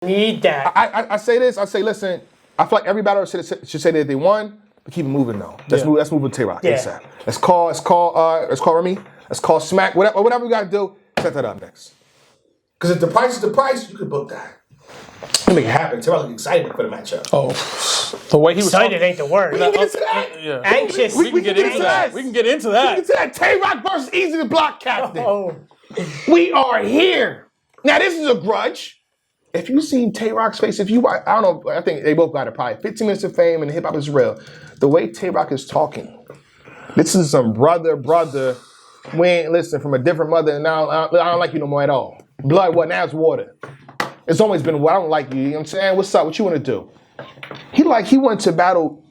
Need that. I say this. I say, listen. I feel like every battler should say that they won, but keep it moving though. Let's move with Tay Roc. ASAP. Let's call Remy. Let's call Smack. Whatever we gotta do. Set that up next. Because if the price is the price, you can book that. You make it happen. Tay Roc looks excited for the matchup. Oh, the way he was excited ain't the word. We can get into that. Yeah. Anxious. We can get into that. We can get into that. We can get into that. Tay Roc versus Eazy the Block Captain. Oh. We are here. Now this is a grudge. If you've seen Tay Roc's face, I don't know, I think they both got it probably. 15 minutes of fame and hip hop is real. The way Tay Roc is talking, this is some brother. We ain't listen from a different mother, and now I don't like you no more at all. Blood, what? Now it's water. It's always been what? I don't like you. You know what I'm saying? What's up? What you want to do? He went to battle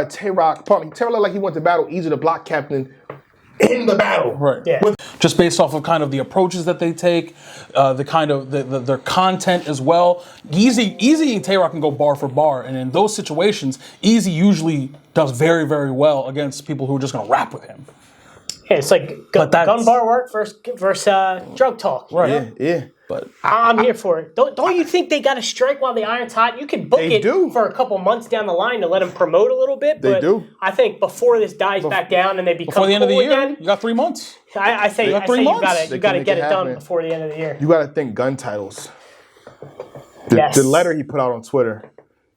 Tay Roc. Pardon me. Tay Roc looked like he went to battle Eazy the Block Captain in the battle. Right. Yeah. Just based off of kind of the approaches that they take, the kind of their content as well. Eazy and Tay Roc can go bar for bar, and in those situations, Eazy usually does very, very well against people who are just going to rap with him. Yeah, it's like gun bar work versus drug talk. Right. Yeah. But I'm here for it. Don't you think they got to strike while the iron's hot? You can book it for a couple months down the line to let them promote a little bit. But I think before this dies back down and they become before the end of the year, again, you got 3 months. I say you got to get it done before the end of the year. You got to think gun titles. Yes. The letter he put out on Twitter,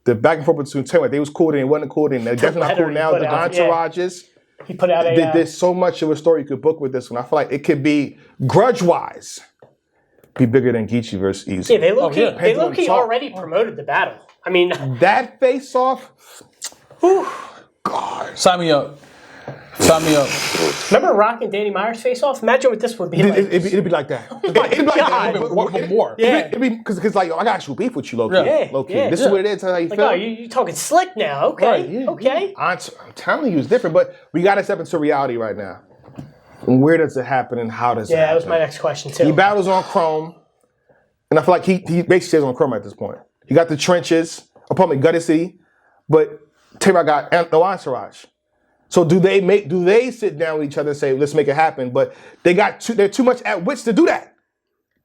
the back and forth between Tay Roc, they was cool then, it wasn't cool then. They're definitely not cool now. The entourages. He put out there's so much of a story you could book with this one. I feel like it could be grudge-wise. Be bigger than Geechee versus Eazy. Yeah, they low-key already promoted the battle. I mean... That face-off... God. Sign me up. Remember Rock and Danny Myers face-off? Imagine what this would be like. It'd be like that. It'd be like that. But more. Yeah. Because like, yo, I got actual beef with you, low-key. Low-key. This is what it is. How you feel. Oh, you talking slick now. Okay. Right, okay. I'm telling you, it's different. But we got to step into reality right now. And where does it happen and how does it happen? Yeah, that was my next question, too. He battles on Chrome. And I feel like he basically stays on Chrome at this point. He got the trenches, apparently Gutted City, but Tay Roc got no entourage. So do they sit down with each other and say, let's make it happen? But they're too much at wits to do that.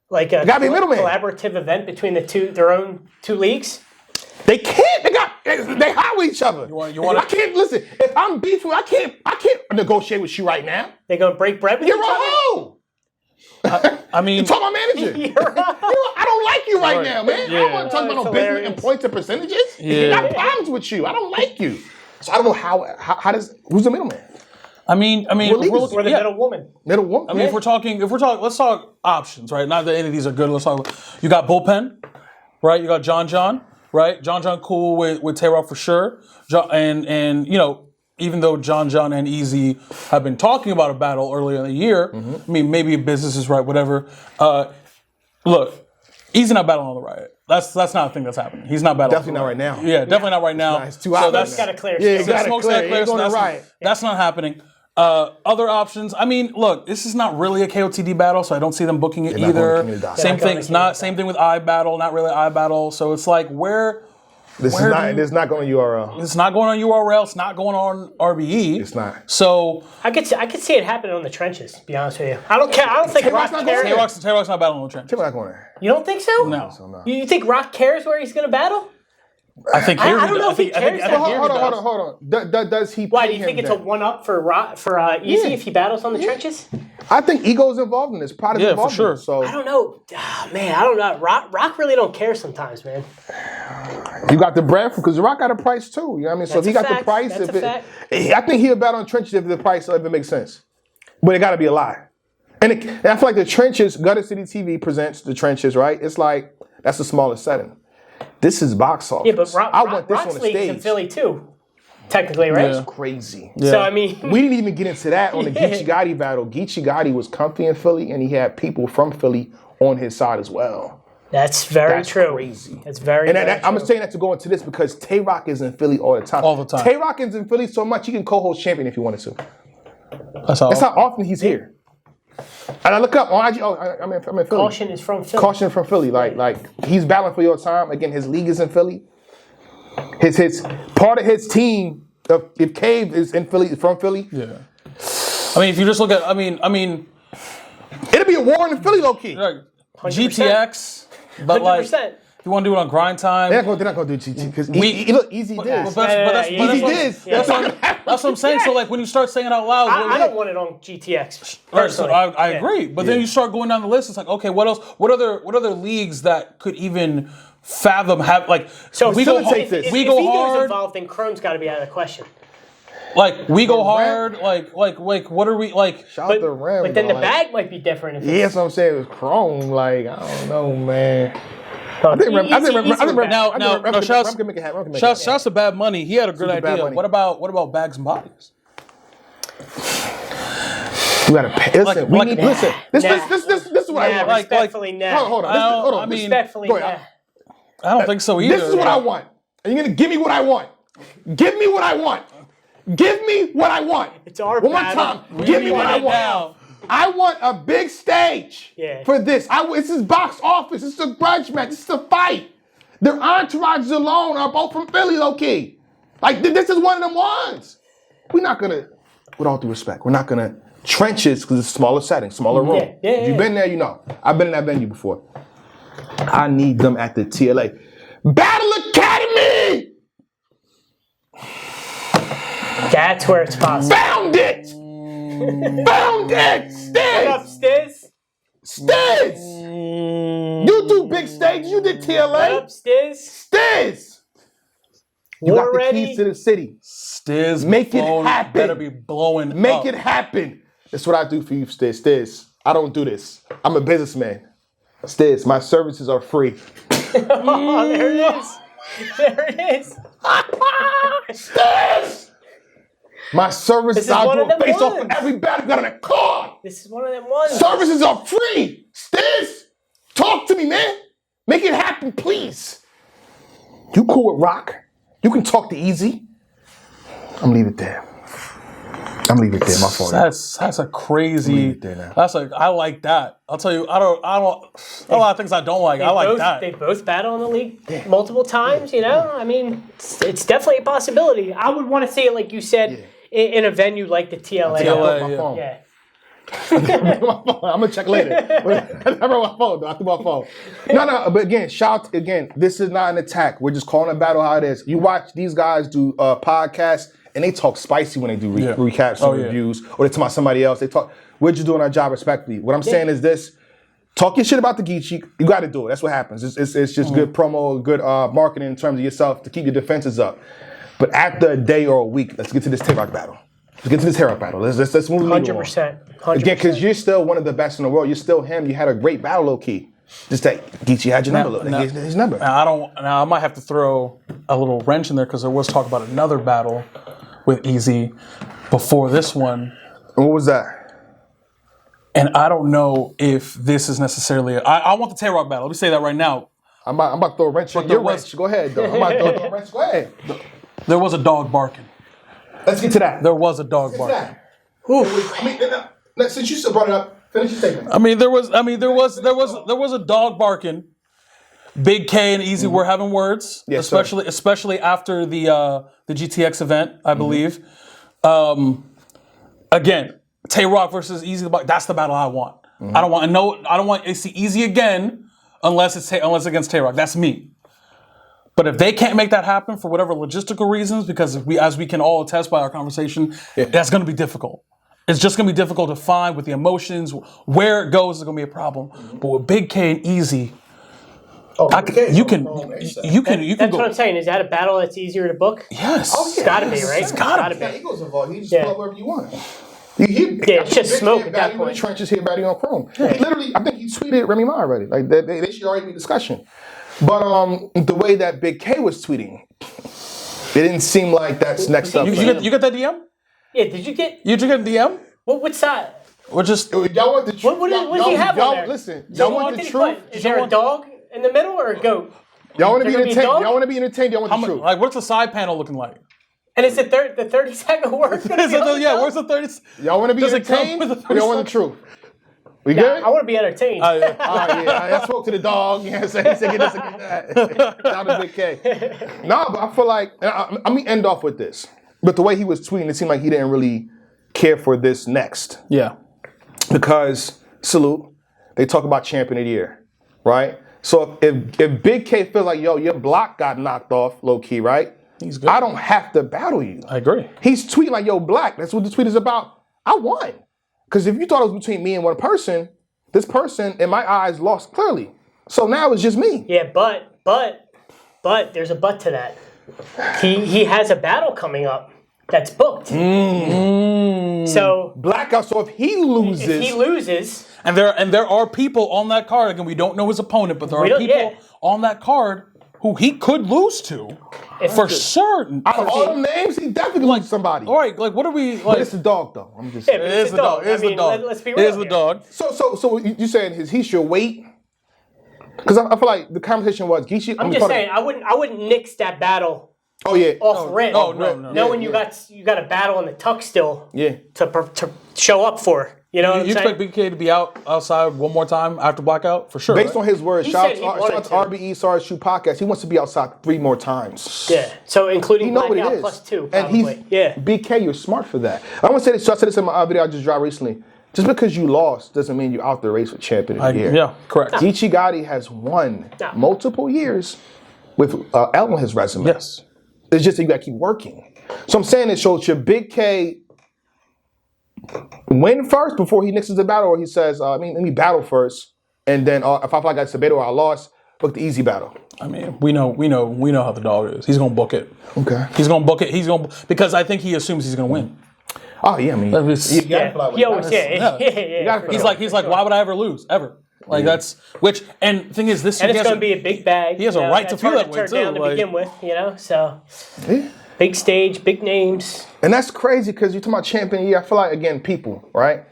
Like a gotta be a middleman. Collaborative event between their own two leagues? They can't. They hot with each other. You want I can't listen. If I'm beefing, I can't negotiate with you right now. They gonna break bread with You're each other? a hoe. I mean, you talk about manager. I don't like you right now, man. I don't want to talk about no business and points and percentages. I got problems with you. I don't like you. So I don't know how does who's the middleman? I mean, Or the middle woman. Middle woman. I mean, if we're talking, let's talk options, right? Not that any of these are good. Let's talk. You got Bullpen, right? You got John, right? John cool with Tay Roc for sure. And you know, even though John and Eazy have been talking about a battle earlier in the year, I mean, maybe business is right, whatever. Look, Eazy not battling on the riot. That's not a thing that's happening. He's not battling. Definitely not right now. Yeah, definitely not right now. It's too out. That's got to clear. Yeah, Smoke's got to clear. So that's not happening. Other options. I mean, look, this is not really a KOTD battle, so I don't see them booking it either. Same thing. Same thing with iBattle. Not really iBattle. So it's like This is not going on URL. It's not going on URL. It's not going on RBE. It's not. So I could see it happening on the trenches. To be honest with you, I don't care. I don't think Rock cares. Tay Roc's not battling on the trenches. Tay Roc not going there. You don't think so? No. You think Rock cares where he's going to battle? I think here I don't know if he cares. Hold on. Does he? Why do you think it's a one-up for Eazy if he battles on the trenches? I think ego is involved in this. Pride is involved for sure. in this. So I don't know. Oh, man, I don't know. Rock really don't care sometimes, man. you got the bread because Rock got a price too. You know what I mean? So if he got the price, I think he'll battle on trenches if the price if it makes sense. But it got to be a lie. And I feel like the trenches, Gutter City TV presents the trenches, right? It's like that's the smallest setting. This is box office. Yeah, but I want this Rock's on the league's stage. in Philly too, technically, right? That's crazy. Yeah. So I mean, we didn't even get into that on the Geechee Gotti battle. Geechee Gotti was comfy in Philly, and he had people from Philly on his side as well. That's very true. Crazy. That's very. And I'm saying that to go into this because Tay Roc is in Philly all the time. All the time. Tay Roc is in Philly so much he can co-host Champion if he wanted to. That's how often he's here. And I look up on IG. I'm in Philly. Caution is from Philly. Caution from Philly. Like he's battling for your time. Again, his league is in Philly. His part of his team, if Cave is in Philly, from Philly. Yeah. I mean, if you just look at, I mean, it'll be a war in Philly, low key. Like, GTX, but 100%. you want to do it on grind time? They're not gonna do GT because look, Eazy this. That's what I'm saying. So like when you start saying it out loud, I don't want it on GTX. Right, so I agree. But then you start going down the list. It's like, okay, what else? What other leagues that could even fathom have like? So we go hard. If we go Ego's hard. involved, then Chrome's got to be out of the question. Like we go hard, like what are we like? Shout out to Ram, but then the bag might be different. That's what I'm saying. It was Chrome. Like I don't know, man. Shouts to Bad Money. He had a good idea. What about Bags and Bodies? You gotta pay. Listen. This is what I want. Respectfully, hold on. Respectfully, I don't think so either. This is what I want. Are you gonna give me what I want? Give me what I want. Give me what I want. It's our one more time. Give me what I want. Now. I want a big stage for this. This is box office. This is a grudge match. This is a fight. Their entourages alone are both from Philly, low key. Like this is one of them ones. We're not gonna, with all due respect, we're not gonna trenches because it's a smaller setting, smaller room. If you've been there, you know. I've been in that venue before. I need them at the TLA Battle Academy. That's where it's possible. Found it! Found it! Stiz! What up, Stiz? Stiz! You do big stages, you did TLA. What up, Stiz? Stiz! You got the keys to the city. Stiz, make it happen. Better be blowing Make it happen. That's what I do for you, Stiz. Stiz, I don't do this. I'm a businessman. Stiz, my services are free. Oh, there it is. There it is. Stiz! My services, I'll do a face off for every battle got on a card. This is one of them ones. Services are free. Stiz, talk to me, man. Make it happen, please. You cool with Roc? You can talk to Eazy. I'm leave it there. My fault. That's a crazy. That's like I like that. I'll tell you. I don't. A lot of things I don't like. I like that. They both battle in the league multiple times. You know. I mean, it's definitely a possibility. I would want to see it, like you said, in a venue like the TLA. Yeah. I'm gonna check later. I brought my phone though. I threw my phone. No. But again, this is not an attack. We're just calling a battle how it is. You watch these guys do podcasts and they talk spicy when they do recaps or reviews, or they talk about somebody else. They talk. We're just doing our job respectfully. What I'm saying is this: talk your shit about the Geechee. You got to do it. That's what happens. It's just good promo, good marketing in terms of yourself to keep your defenses up. But after a day or a week, let's get to this Tay Roc battle. Let's get to this Tay Roc battle. Let's move. 100%. Again, because you're still one of the best in the world. You're still him. You had a great battle, low key. Just that Geechee had your number. His number. Now I might have to throw a little wrench in there because there was talk about another battle with Eazy before this one. What was that? And I don't know if this is necessarily. I want the Tay Roc battle. Let me say that right now. I'm about to throw a wrench in your wrench. Go ahead, though. I'm about to throw a wrench. Go ahead. There was a dog barking. Let's get to that. There was a dog barking. Since you still brought it up, finish your statement. There was a dog barking. Big K and Eazy were having words, especially after the GTX event, I believe. Again, Tay Roc versus Eazy. That's the battle I want. I don't want to see Eazy again unless it's against Tay Roc. That's me. But if they can't make that happen for whatever logistical reasons, because as we can all attest by our conversation, that's going to be difficult. It's just going to be difficult to find with the emotions. Where it goes is going to be a problem. But with Big K and Eazy, you can That's what I'm saying. Is that a battle that's easier to book? Yes. It's got to be, right? It's got to be. Eagles involved. You just pull wherever you want. It's just smoke at that point. Trenches here, batting on Chrome. He literally, I think he tweeted Remy Ma already. Like they should already be discussion. But the way that Big K was tweeting, it didn't seem like that's next up. You get that DM? Yeah, did you get? You get a DM? What's that? We're just. Y'all want the truth? What does he have on there? Listen, y'all want the truth? Is there a dog in the middle or a goat? Y'all want to be entertained? Y'all want to be entertained? Y'all want the truth? Like, what's the side panel looking like? And is it the 30-second work? Where's the 30? Y'all want to be entertained? Or y'all want the truth? We good? I want to be entertained. I spoke to the dog. You know what I'm saying? He said, get this and get that. Shout out to Big K. No, but I feel like, let me end off with this. But the way he was tweeting, it seemed like he didn't really care for this next. Yeah. Because, salute, they talk about champion of the year, right? So if Big K feels like, yo, your block got knocked off, low key, right? He's good. I don't have to battle you. I agree. He's tweeting like, yo, Black, that's what the tweet is about. I won. Because if you thought it was between me and one person, this person, in my eyes, lost clearly. So now it's just me. Yeah, but there's a but to that. He has a battle coming up that's booked. So Blackout. So if he loses, and there are people on that card. Again, we don't know his opponent, but there are people on that card who he could lose to. For certain. Out of all the names, he definitely loses somebody. All right, like what are we? Like, but it's the dog, though. I'm just saying. Yeah, it's the dog. It's the dog. Let's be real. It's the dog. So you saying he should wait? Because I feel like the conversation was Geechee. I'm just saying I wouldn't nix that battle. Oh yeah. Off rip. Oh no. Knowing you got a battle in the tuck still. Yeah. To show up for. You know what I'm saying? You expect Big K to be outside one more time after blackout for sure. Based on his words, shout out to wanted RBE Sarge Shoe Podcast. He wants to be outside 3 more times. Yeah. So including He know what it blackout is. plus 2. And Probably. he's BK. You're smart for that. I want to say this. So I said this in my video I just dropped recently. Just because you lost doesn't mean you're out the race for champion of the year. Yeah, correct. Geechee Gotti has won multiple years with L on his resume. Yes. It's just that you got to keep working. So I'm saying this shows should Big K win first before he nixes the battle, or he says, let me battle first, and then if I feel like it's a battle or I lost, book the easy battle. I mean, we know how the dog is. He's gonna book it. Okay. He's gonna book it. Because I think he assumes he's gonna win. Oh yeah, I mean, He always He's like, why would I ever lose ever? Like that's and thing is this. And it's going to be a big bag. He has a right to feel that way too. Down to begin with, so big stage, big names, and that's crazy because you're talking about champion year. I feel like again, people, right?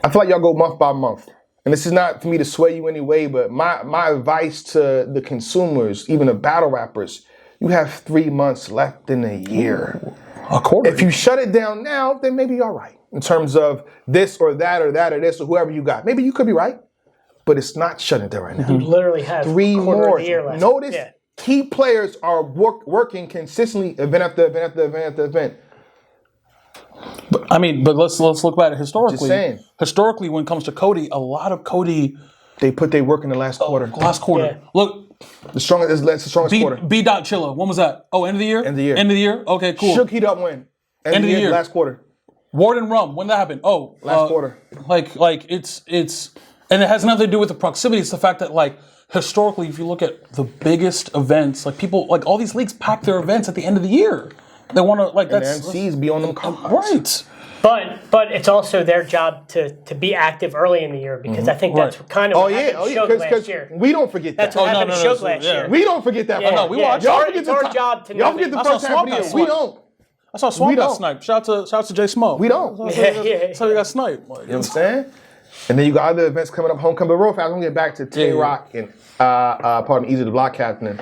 I feel like y'all go month by month, and this is not for me to sway you anyway, but my advice to the consumers, even the battle rappers, you have 3 months left in a year. A quarter. If you shut it down now, then maybe you're all right in terms of this or that or that or this or whoever you got. Maybe you could be right, but it's not shutting it down right now. You literally have 3 more more. of the year left. Notice key players are working consistently event after event after event after event. But let's look at it historically. Just saying. Historically, when it comes to Cody, a lot of Cody. They put their work in the last quarter. Yeah. Look. The strongest quarter. B. Chilla. When was that? Oh, end of the year? End of the year. End of the year? Okay, cool. Shook Heat Up win. End of the year. Last quarter. Ward and Rum. When that happened? Oh. Last quarter. Like it's and it has nothing to do with the proximity. It's the fact that like historically, if you look at the biggest events, like people like all these leagues pack their events at the end of the year. They want to like and that's MCs be on them cards. Right. But it's also their job to be active early in the year because I think that's kind of what happened to Shook last year. We don't forget that. That's what happened to Shook last year. We don't forget that. Yeah, part. we watch. It's our job to know. Y'all forget the first half of the year. We don't. I saw Swamp got sniped. Shout out to Jay Smo. We don't. So we got sniped. You know what I'm saying? And then you got other events coming up. Homecoming. But real fast, I'm going to get back to Tay Roc and Eazy the Block Captain.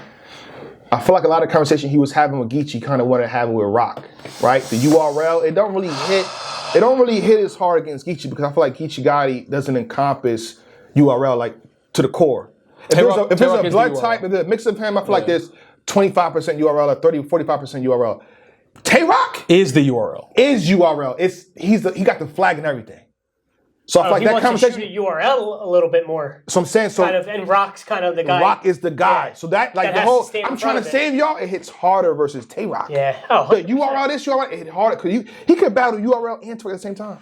I feel like a lot of conversation he was having with Geechee kind of wanted to have it with Roc, right? The URL, it don't really hit as hard against Geechee because I feel like Geechee Gotti doesn't encompass URL like to the core. If there's a blood type, if there's a mix of him, I feel like there's 25% URL or 30-45% URL. Tay Roc is the URL. He got the flag and everything. So I feel like that conversation. He wants to shoot a URL a little bit more. So I'm saying and Roc's kind of the guy. Roc is the guy. So that like the whole. I'm trying to save y'all. It hits harder versus Tay Roc. Yeah. The URL this URL it hit harder because he could battle URL and Twitter at the same time.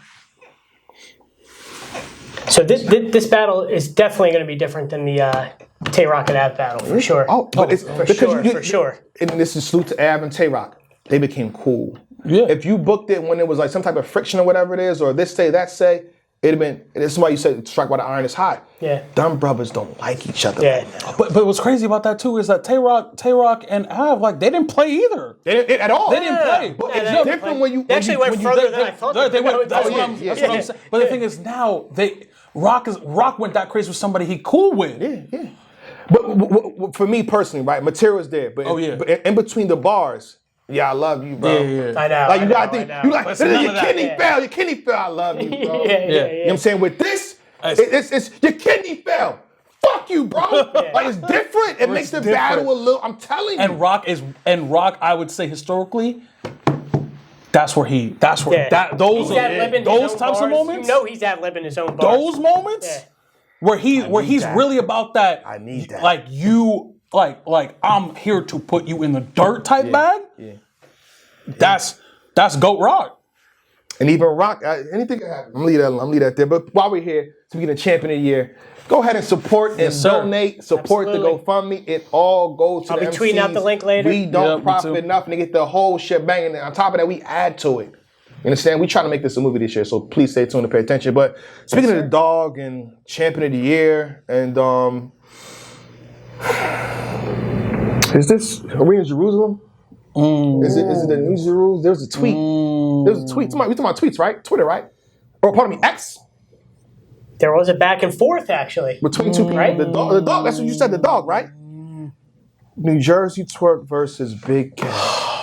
So this battle is definitely going to be different than the Tay Roc and Av battle for sure. For sure. And this is salute to Av and Tay Roc. They became cool. Yeah. If you booked it when it was like some type of friction or whatever it is, or this say that say. It'd have been. This is why you said strike while the iron is hot. Yeah. Dumb brothers don't like each other. Yeah. But what's crazy about that too is that Tay Roc and Av like they didn't play either. They didn't at all. They didn't play. But it's different when you. They actually went further than I thought. That's what I'm saying. But the thing is now Roc went that crazy with somebody he cool with. Yeah. But for me personally, right? Material's there. But but in between the bars. Yeah, I love you, bro. Yeah. I know. Like you gotta think, you like your kidney fell. Your kidney fell. I love you, bro. Yeah. You know what I'm saying? With this, it's your kidney fell. Fuck you, bro. Like it's different. It makes the battle a little. I'm telling you. And Roc, I would say historically, those types of moments. You know he's ad-libbing his own bars. Those moments. where he's really about that. I need that. Like you, like I'm here to put you in the dirt type bag. Yeah. That's GOAT Roc. And even Roc, anything can happen. I'm gonna leave that there. But while we're here, speaking of Champion of the Year, go ahead and support and donate. Support the GoFundMe. It all goes to the MCs. I'll be tweeting out the link later. We don't profit enough to get the whole shebang. And on top of that, we add to it. You understand? We try to make this a movie this year, so please stay tuned and pay attention. But speaking of the dog and Champion of the Year, and are we in Jerusalem? Is it the New Jerusalem? There's a tweet. There's a tweet. We talking about tweets, right? Twitter, right? Or pardon me, X. There was a back and forth actually between two people. Right? The dog. That's what you said. The dog, right? New Jersey twerk versus Big Cat.